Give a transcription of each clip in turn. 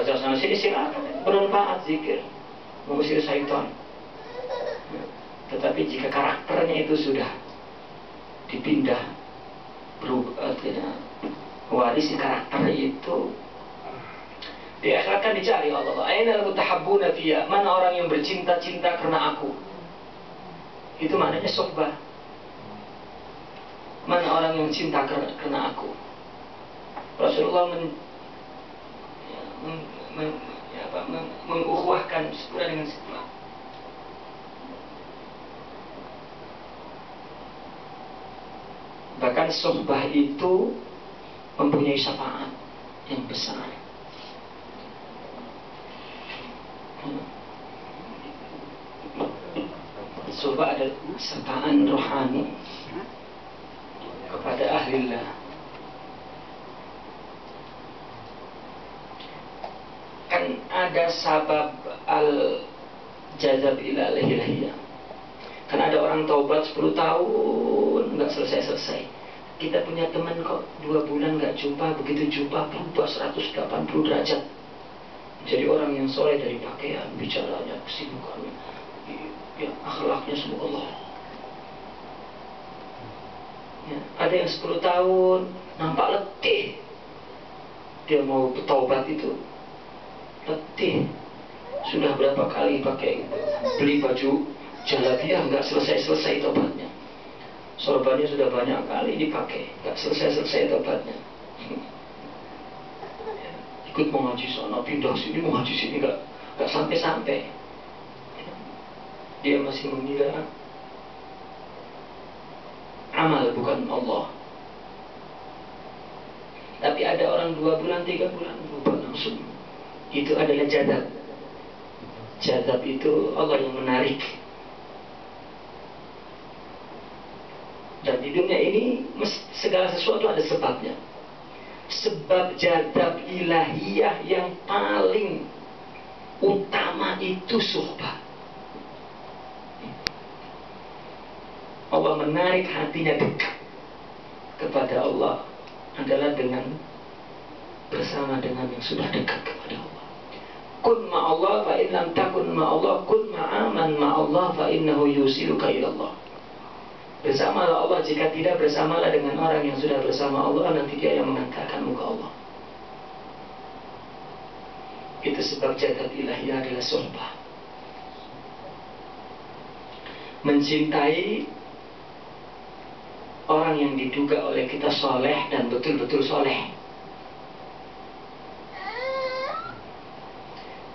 belajar sana sini silakan, bermanfaat zikir, mengusir syaitan. Tetapi jika karakternya itu sudah dipindah, berubah, warisi karakter itu, di akhirat kan dicari Allah. Ainal mutahabbuna fiyya, mana orang yang bercinta-cinta karena aku? Itu maknanya sohbah. Mana orang yang cinta karena aku? Rasulullah mengukhuwahkan sempurna dengan sempurna. Bahkan sohbah itu mempunyai syafaat yang besar. Sohbah adalah sapaan rohani kepada ahlillah. Kan ada sabab al-jazab ila al-hilahiyah. Kan ada orang taubat 10 tahun nggak selesai-selesai. Kita punya teman kok 2 bulan nggak jumpa, begitu jumpa berubah 180 derajat. Jadi orang yang soleh dari pakaian, bicaranya, kesibukannya, ya, akhlaknya semua Allah. Ya, ada yang 10 tahun nampak letih. Dia mau bertaubat itu letih. Sudah berapa kali pakai beli baju jalabiyah nggak selesai-selesai tobatnya. Sorbannya sudah banyak kali dipakai, nggak selesai-selesai tobatnya. Ikut mengaji sana, pindah sini, mengaji sini, nggak sampai-sampai. Dia masih mengira amal bukan Allah. Tapi ada orang 2 bulan, 3 bulan berubah langsung. Itu adalah jadab. Jadab itu Allah yang menarik. Dan di dunia ini segala sesuatu ada sebabnya. Sebab jadab ilahiyah yang paling utama itu suhbah. Allah menarik hatinya dekat kepada Allah adalah dengan bersama dengan yang sudah dekat kepada Allah. Kun ma'allah fa in lam takun ma'allah kun ma'aman ma'allah fa innahu yusiluka ilallah. Bersamalah Allah, jika tidak bersamalah dengan orang yang sudah bersama Allah, nanti dia yang mengantarkanmu ke Allah. Itu sebab jadab ilahiyah adalah suhbah. Mencintai orang yang diduga oleh kita soleh dan betul-betul soleh.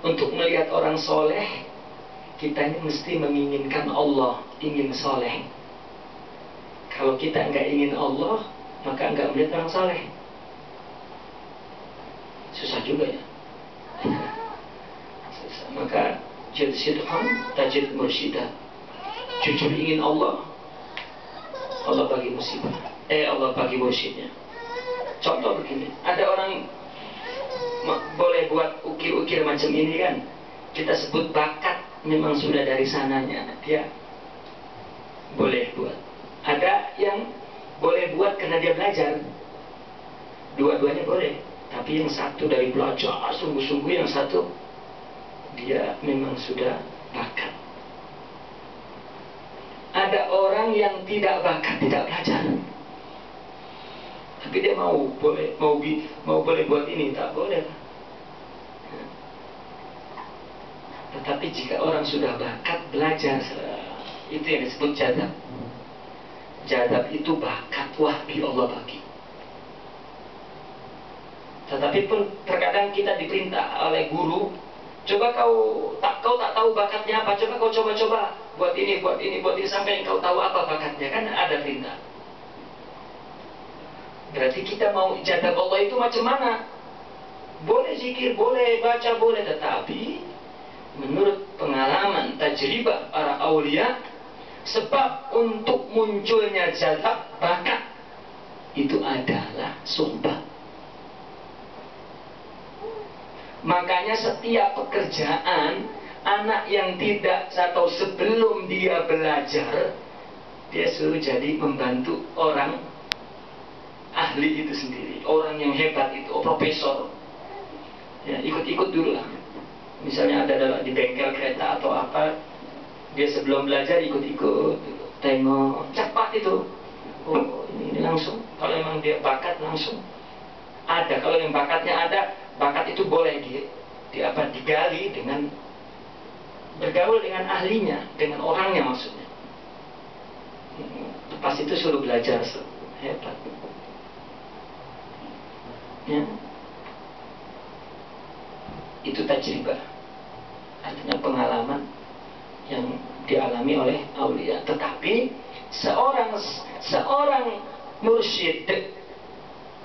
Untuk melihat orang soleh, kita ini mesti menginginkan Allah, ingin soleh. Kalau kita nggak ingin Allah, maka nggak melihat orang soleh. Susah juga ya. Susah. Maka jid sidqan tajid mursyidah. Jujur ingin Allah, Allah bagi musibah. Allah bagi mursyidnya. Contoh begini, ada orang boleh buat ukir-ukir macam ini kan. Kita sebut bakat, memang sudah dari sananya. Dia boleh buat. Ada yang boleh buat karena dia belajar. Dua-duanya boleh. Tapi yang satu dari belajar sungguh-sungguh, yang satu dia memang sudah bakat. Ada orang yang tidak bakat, tidak belajar. Tapi dia mau boleh buat ini, tak boleh. Tetapi jika orang sudah bakat belajar, itu yang disebut jadab. Jadab itu bakat wahbi Allah bagi. Tetapi pun terkadang kita diperintah oleh guru, coba kau tak tahu bakatnya apa, coba kau coba buat ini sampai kau tahu apa bakatnya, kan ada perintah. Berarti kita mau jadab Allah itu macam mana? Boleh zikir, boleh baca, boleh, tetapi menurut pengalaman tajribah para aulia, sebab untuk munculnya jadab bakat itu adalah suhbah. Makanya setiap pekerjaan, anak yang tidak atau sebelum dia belajar, dia selalu jadi membantu orang ahli itu sendiri, orang yang hebat itu, profesor. Ya, ikut-ikut dulu lah. Misalnya ada di bengkel kereta atau apa, dia sebelum belajar ikut-ikut, tengok, cepat itu. Oh, ini langsung. Kalau memang dia bakat langsung ada. Kalau yang bakatnya ada, bakat itu boleh digali dengan bergaul dengan ahlinya, dengan orangnya maksudnya. Pas itu suruh belajar, hebat. Ya. Itu tajribah, artinya pengalaman yang dialami oleh aulia. Tetapi seorang mursyid,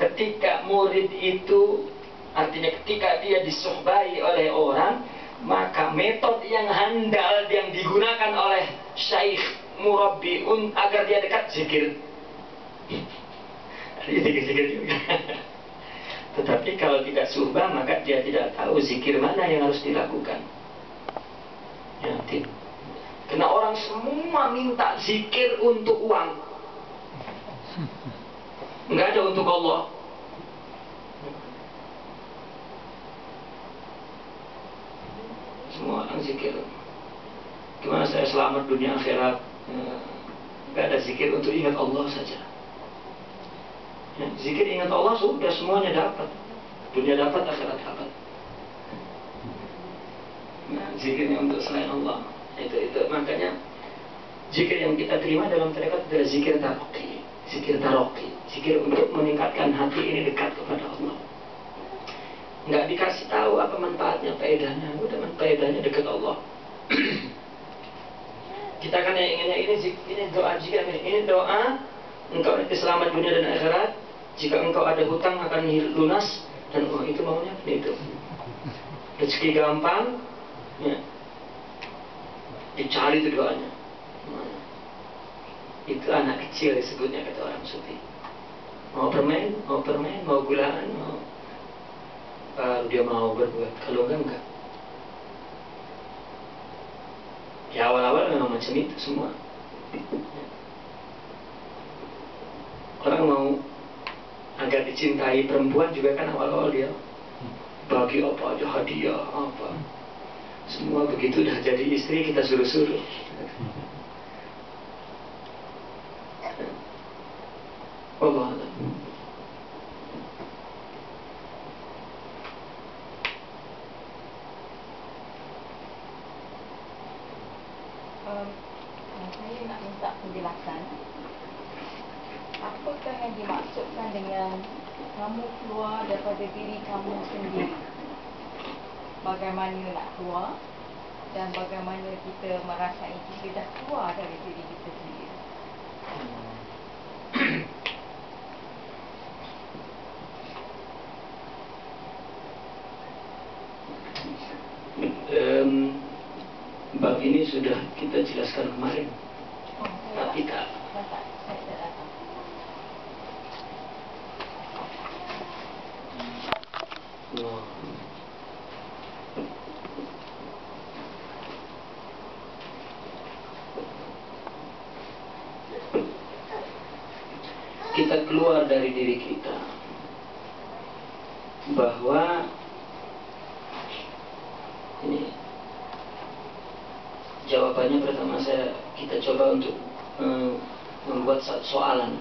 ketika murid itu, artinya ketika dia disuhbai oleh orang, maka metode yang handal yang digunakan oleh syaikh murabbi agar dia dekat, zikir. Zikir juga. Tetapi kalau tidak suhbah, maka dia tidak tahu zikir mana yang harus dilakukan. Ya, karena orang semua minta zikir untuk uang, nggak ada untuk Allah. Semua orang zikir. Gimana saya selamat dunia akhirat? Nggak ada zikir untuk ingat Allah saja. Ya, zikir ingat Allah sudah semuanya dapat. Dunia dapat, akhirat dapat. Nah, zikirnya untuk selain Allah. Itu makanya zikir yang kita terima dalam tarekat adalah zikir taroki. Zikir taroki. Zikir untuk meningkatkan hati ini dekat kepada Allah. Nggak dikasih tahu apa manfaatnya, faedahnya. Udah faedahnya dekat Allah. Kita kan yang inginnya ini doa jika ini doa engkau nanti selamat dunia dan akhirat. Jika engkau ada hutang akan lunas, dan itu maunya itu. Rezeki gampang, ya. Dicari itu doanya. Itu anak kecil disebutnya kata orang sufi. Mau permen, mau gulaan, mau baru dia mau berbuat. Kalau enggak. Ya awal-awal memang macam itu semua. Orang mau agar dicintai perempuan juga kan awal-awal dia bagi apa aja hadiah apa. Semua begitu dah jadi istri kita suruh-suruh. Allah. Saya nak minta penjelasan. Apakah yang dimaksudkan dengan kamu keluar daripada diri kamu sendiri? Bagaimana nak keluar dan bagaimana kita merasai kita dah keluar dari diri kita sendiri? Bab ini sudah kita jelaskan kemarin. Tapi tak. Saya tidak datang. Kita keluar dari diri kita, bahwa ini jawabannya pertama kita coba untuk membuat soalan.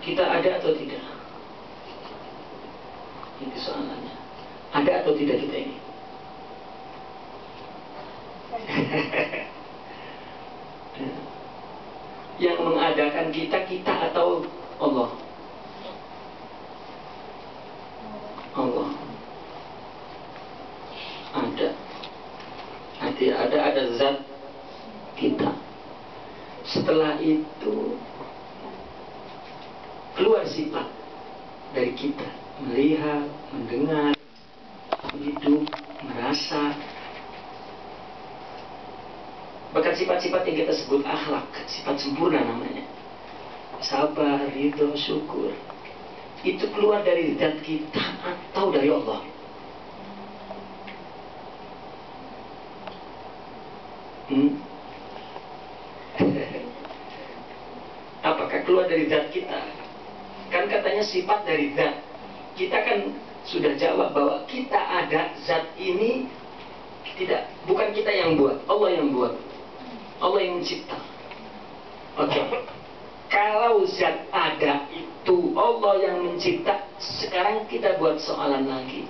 Kita ada atau tidak? Itu soalannya. Ada atau tidak kita ini? Yang mengadakan kita atau Allah? Allah. Ada zat kita. Setelah itu keluar sifat dari kita, melihat, mendengar, hidup, merasa. Bahkan sifat-sifat yang kita sebut akhlak, sifat sempurna namanya, sabar, ridho, syukur, itu keluar dari zat kita atau dari Allah? Apakah keluar dari zat kita? Kan katanya sifat dari zat. kita kan sudah jawab bahwa kita ada, zat ini bukan kita yang buat, Allah yang buat, Allah yang mencipta. Oke. Kalau zat ada itu Allah yang mencipta, sekarang kita buat soalan lagi.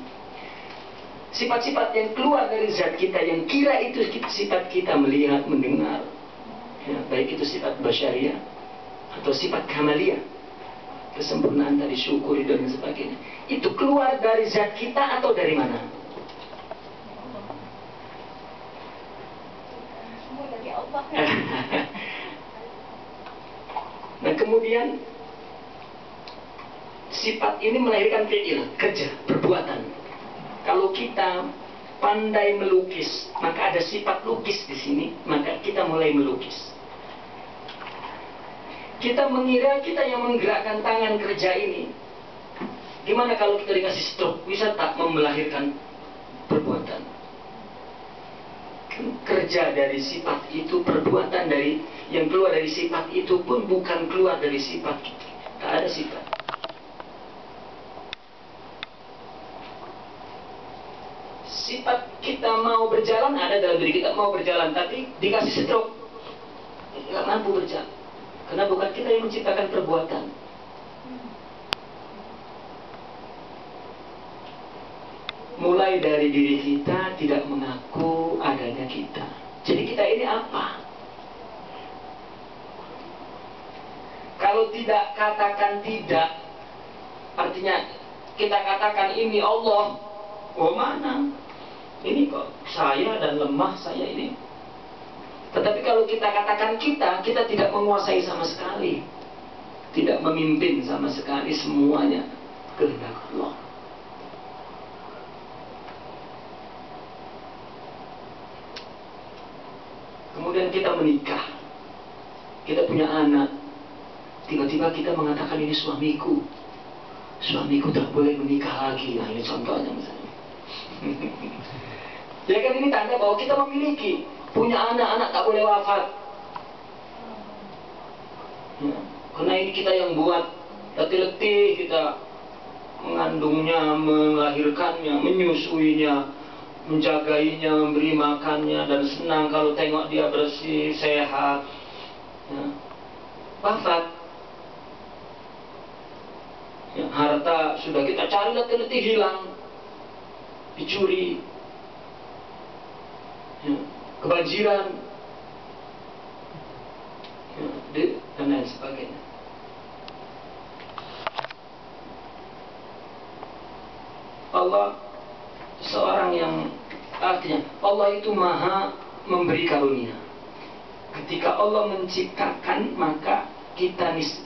Sifat-sifat yang keluar dari zat kita, yang kira itu sifat kita melihat, mendengar, ya, baik itu sifat basyariah atau sifat kamaliyah, kesempurnaan tadi, syukuri dan sebagainya, itu keluar dari zat kita atau dari mana? Semua dari Allah. Nah kemudian sifat ini melahirkan fi'il, kerja, perbuatan. Kalau kita pandai melukis, maka ada sifat lukis di sini, maka kita mulai melukis. Kita mengira kita yang menggerakkan tangan kerja ini. Gimana kalau kita dikasih stroke, bisa tak melahirkan perbuatan? Kerja dari sifat itu, perbuatan dari yang keluar dari sifat itu pun bukan keluar dari sifat kita. Tak ada sifat. Sifat kita mau berjalan ada dalam diri kita, mau berjalan, tapi dikasih stroke nggak mampu berjalan, karena bukan kita yang menciptakan perbuatan. Mulai dari diri kita tidak mengaku adanya kita. Jadi kita ini apa? Kalau tidak katakan tidak, artinya kita katakan ini Allah. Oh mana? Ini kok saya dan lemah saya ini. Tetapi kalau kita katakan kita tidak menguasai sama sekali, tidak memimpin sama sekali, semuanya kehendak Allah. Kemudian kita menikah, kita punya anak, tiba-tiba kita mengatakan ini suamiku, suamiku tak boleh menikah lagi. Nah ini contohnya misalnya. Ya kan, ini tanda bahwa kita memiliki, punya anak-anak tak boleh wafat. Ya, karena ini kita yang buat, letih-letih kita mengandungnya, melahirkannya, menyusuinya, menjagainya, memberi makannya, dan senang kalau tengok dia bersih, sehat. Ya, wafat. Ya, harta sudah kita cari letih-letih hilang, dicuri, ya, kebanjiran, ya, dan lain sebagainya. Allah seorang yang, artinya Allah itu maha memberi karunia. Ketika Allah menciptakan, maka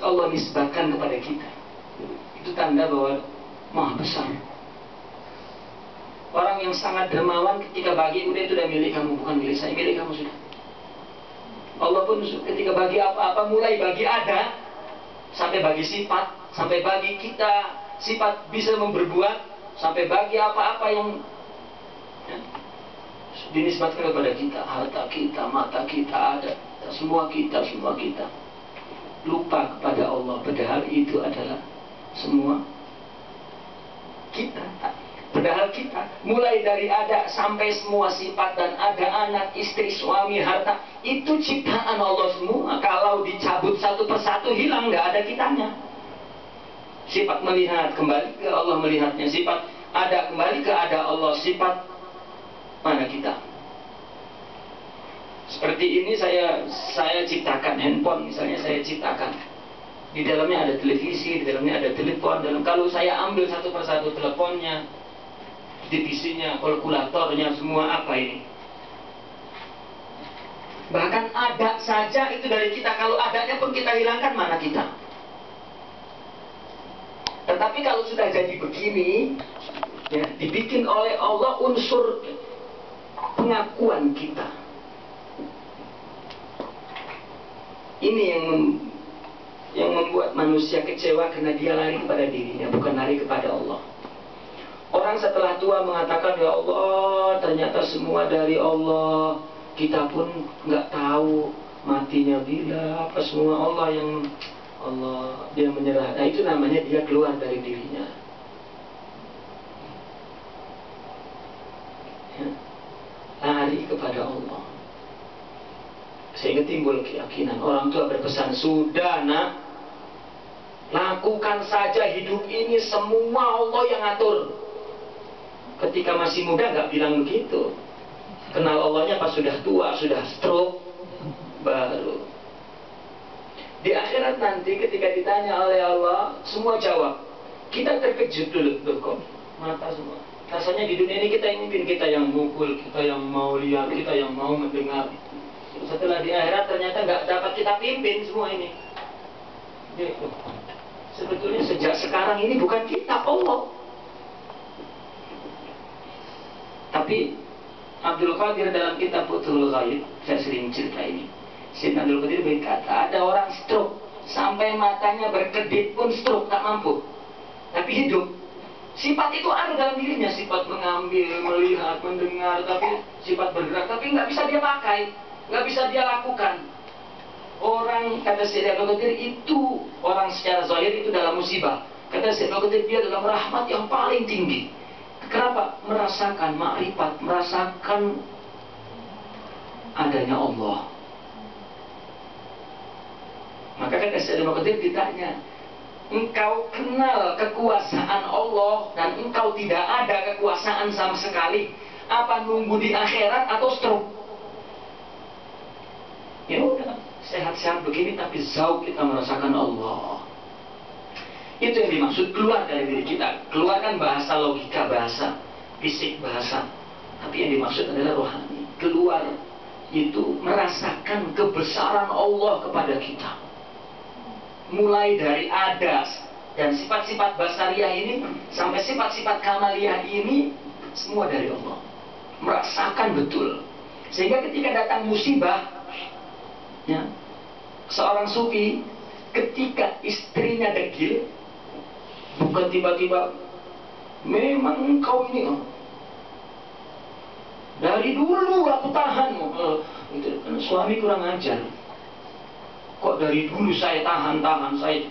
Allah nisbahkan kepada kita. Itu tanda bahwa maha besar. Orang yang sangat dermawan ketika bagi, udah itu udah milik kamu, bukan milik saya, milik kamu sudah. Allah pun ketika bagi apa-apa, mulai bagi ada, sampai bagi sifat, sampai bagi kita sifat bisa berbuat, sampai bagi apa-apa yang ya, dinisbatkan kepada kita, harta kita, mata kita, ada, semua kita. Lupa kepada Allah, padahal itu adalah semua kita. Padahal kita mulai dari ada sampai semua sifat, dan ada anak, istri, suami, harta, itu ciptaan Allah semua. Kalau dicabut satu persatu hilang, nggak ada kitanya. Sifat melihat kembali ke Allah melihatnya, sifat ada kembali ke ada Allah, sifat mana kita? Seperti ini saya ciptakan handphone, misalnya saya ciptakan. Di dalamnya ada televisi, di dalamnya ada telepon. Kalau saya ambil satu persatu teleponnya, divisinya, kalkulatornya, semua apa ini? Bahkan ada saja itu dari kita. Kalau adanya pun kita hilangkan, mana kita? Tetapi kalau sudah jadi begini, ya, dibikin oleh Allah unsur pengakuan kita. Ini yang membuat manusia kecewa, karena dia lari kepada dirinya, bukan lari kepada Allah. Orang setelah tua mengatakan, ya Allah, ternyata semua dari Allah. Kita pun nggak tahu matinya bila, apa semua Allah yang dia menyerah. Nah itu namanya dia keluar dari dirinya. timbul keyakinan. Orang tua berpesan, sudah nak, lakukan saja hidup ini, semua Allah yang atur. Ketika masih muda nggak bilang begitu. Kenal Allahnya pas sudah tua, sudah stroke, baru. Di akhirat nanti ketika ditanya oleh Allah, semua jawab. Kita terkejut dulu, loh kok mata semua. Rasanya di dunia ini kita yang mimpin, kita yang mukul, kita yang mau lihat, kita yang mau mendengar. Setelah di akhirat ternyata nggak dapat kita pimpin semua ini. Gitu. Sebetulnya sejak sekarang ini bukan kita, Allah. Tapi Abdul Qadir dalam kitab Futhul Ghaib, saya sering cerita ini. Sayyidina Abdul Qadir berkata, ada orang stroke sampai matanya berkedip pun stroke, tak mampu, tapi hidup. Sifat itu ada dalam dirinya, sifat mengambil, melihat, mendengar, tapi sifat bergerak, tapi nggak bisa dia pakai, nggak bisa dia lakukan. Orang, kata Sayyidina Abdul Qadir, itu orang secara zahir itu dalam musibah. Kata Sayyidina Abdul Qadir, dia dalam rahmat yang paling tinggi. Kenapa? Merasakan makrifat, merasakan adanya Allah. Maka kata Sayyidina Abdul Qadir ditanya, engkau kenal kekuasaan Allah dan engkau tidak ada kekuasaan sama sekali, apa nunggu di akhirat atau stroke? Ya udah, sehat-sehat begini tapi jauh kita merasakan Allah. Itu yang dimaksud keluar dari diri kita. Keluar kan bahasa logika, bahasa fisik, bahasa. Tapi yang dimaksud adalah rohani. Keluar itu merasakan kebesaran Allah kepada kita. Mulai dari adas dan sifat-sifat basariah ini sampai sifat-sifat kamaliyah ini semua dari Allah. Merasakan betul. Sehingga ketika datang musibah, ya, seorang sufi ketika istrinya degil, bukan tiba-tiba, memang engkau ini dari dulu aku tahanmu. Suami kurang ajar. Kok dari dulu saya tahan, saya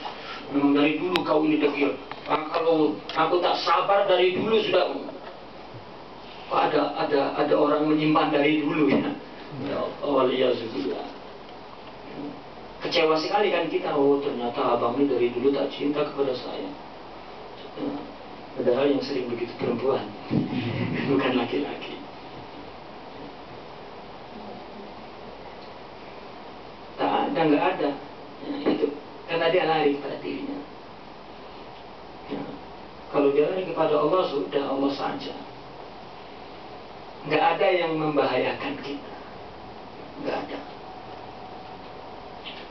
memang dari dulu kau ini degil. Kalau aku tak sabar dari dulu sudah. Kok ada orang menyimpan dari dulu ya. Ya Allah, waliyahzubillah. Kecewa sekali kan kita, oh ternyata abang ini dari dulu tak cinta kepada saya. Padahal yang sering begitu perempuan, bukan laki-laki. Tak ada, nggak ada. Ya, itu karena dia lari pada dirinya. Ya, kalau dia lari kepada Allah, sudah Allah saja. Nggak ada yang membahayakan kita. Nggak ada.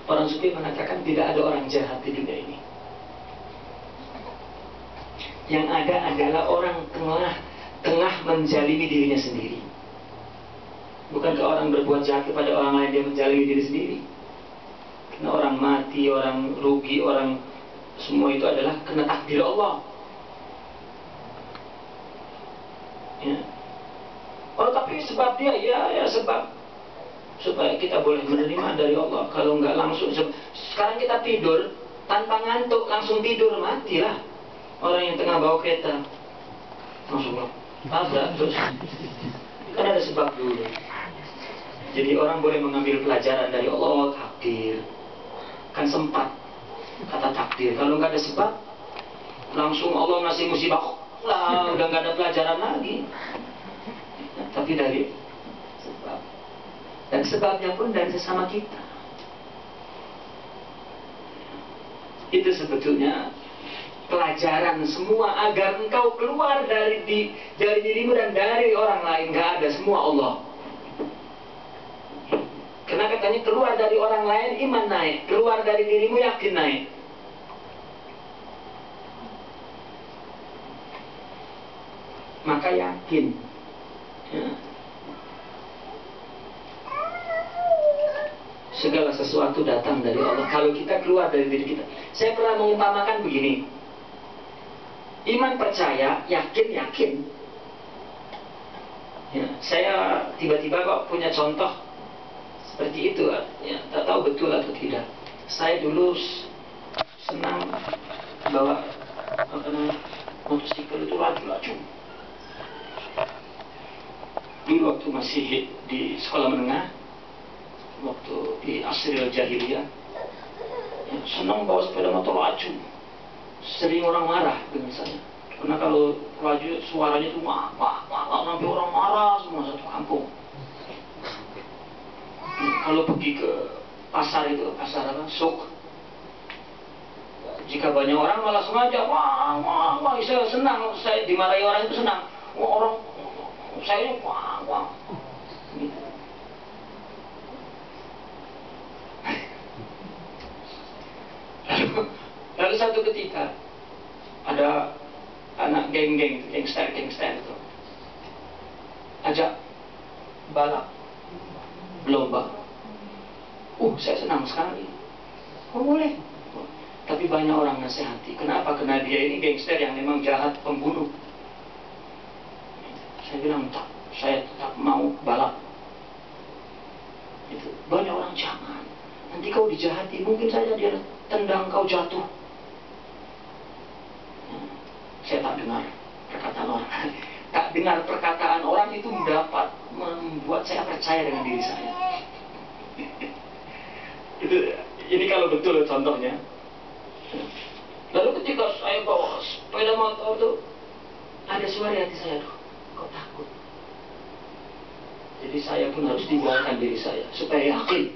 Orang sufi mengatakan tidak ada orang jahat di dunia ini. Yang ada adalah orang tengah menjalimi dirinya sendiri. Bukankah orang berbuat jahat kepada orang lain, dia menjalimi diri sendiri? Karena orang mati, orang rugi, orang semua itu adalah kena takdir Allah. Ya. Oh tapi sebab dia, ya sebab supaya kita boleh menerima dari Allah. Kalau nggak langsung, sekarang kita tidur tanpa ngantuk, langsung tidur, matilah. Orang yang tengah bawa kereta langsung tabrak terus. Kan ada sebab dulu. Jadi orang boleh mengambil pelajaran dari Allah, takdir. Kan sempat kata takdir. Kalau nggak ada sebab, langsung Allah ngasih musibah, lah udah nggak ada pelajaran lagi. Tapi dari sebab. Dan sebabnya pun dari sesama kita. Itu sebetulnya pelajaran semua agar engkau keluar dari dirimu dan dari orang lain. Gak ada, semua Allah. Karena katanya keluar dari orang lain iman naik, keluar dari dirimu yakin naik. Maka yakin ya, segala sesuatu datang dari Allah kalau kita keluar dari diri kita. Saya pernah mengumpamakan begini, iman percaya, yakin. Ya, saya tiba-tiba kok punya contoh seperti itu, ya, tak tahu betul atau tidak. Saya dulu senang bawa motosikal itu laju-laju. Dulu waktu masih di sekolah menengah, waktu di asril jahiliyah, ya, senang bawa sepeda motor laju. Sering orang marah dengan saya, karena kalau laju suaranya itu wah, sampai orang marah semua satu kampung. Kalau pergi ke pasar itu, pasar apa, suk, jika banyak orang malah sengaja, wah, saya senang, saya dimarahi orang itu senang, wah, orang, saya wah. Gitu. Lalu satu ketika ada anak gangster itu ajak balap lomba. Saya senang sekali. Boleh. Tapi banyak orang nasihati. Kenapa? Karena dia ini gangster yang memang jahat, pembunuh. Saya bilang tak, saya tetap mau balap. Itu banyak orang, jangan. Nanti kau dijahati, mungkin saja dia tendang kau jatuh. Saya tak dengar perkataan orang. Tak dengar perkataan orang itu dapat membuat saya percaya dengan diri saya. Ini kalau betul contohnya. Lalu ketika saya bawa sepeda motor itu, ada suara hati saya, kok takut. Jadi saya pun harus dibawakan diri saya supaya yakin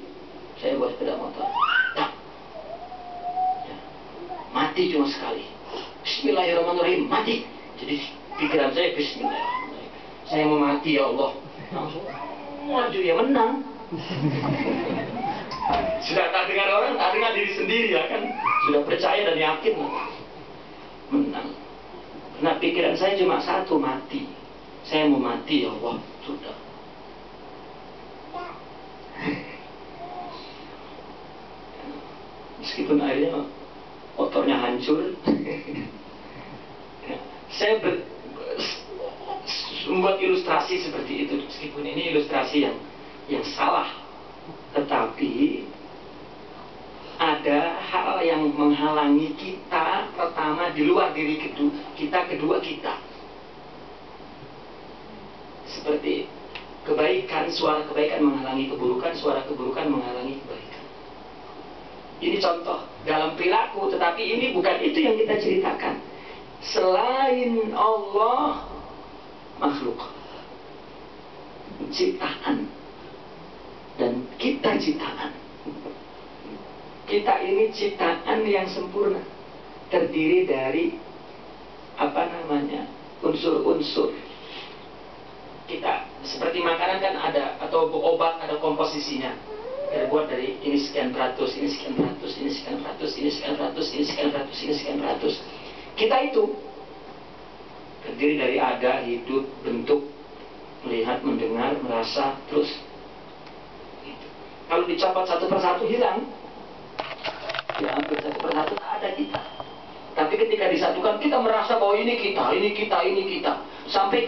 saya bawa sepeda motor. Tak. Ya. Mati cuma sekali. Bismillahirrahmanirrahim, mati. Jadi pikiran saya, Bismillahirrahmanirrahim, saya mau mati ya Allah. Langsung maju, ya menang. Sudah tak dengar orang, tak dengar diri sendiri, ya kan. Sudah percaya dan yakin, menang. Nah, pikiran saya cuma satu, mati. Saya mau mati ya Allah. Sudah. Meskipun akhirnya motornya hancur. Saya membuat ilustrasi seperti itu, meskipun ini ilustrasi yang salah, tetapi ada hal yang menghalangi kita. Pertama, di luar diri kita, kedua kita. Seperti kebaikan, suara kebaikan menghalangi keburukan, suara keburukan menghalangi kebaikan. Ini contoh dalam perilaku, tetapi ini bukan itu yang kita ceritakan. Selain Allah, makhluk, ciptaan, dan kita ciptaan. Kita ini ciptaan yang sempurna, terdiri dari unsur-unsur. Kita seperti makanan kan ada, atau obat ada komposisinya, terbuat dari ini sekian peratus, ini sekian peratus, ini sekian peratus, ini sekian peratus, ini sekian peratus, ini sekian peratus. Kita itu terdiri dari ada, hidup, bentuk, melihat, mendengar, merasa, terus. Kalau dicopot satu persatu hilang, diambil satu persatu tak ada kita. Tapi ketika disatukan, kita merasa bahwa ini kita, ini kita, ini kita. Sampai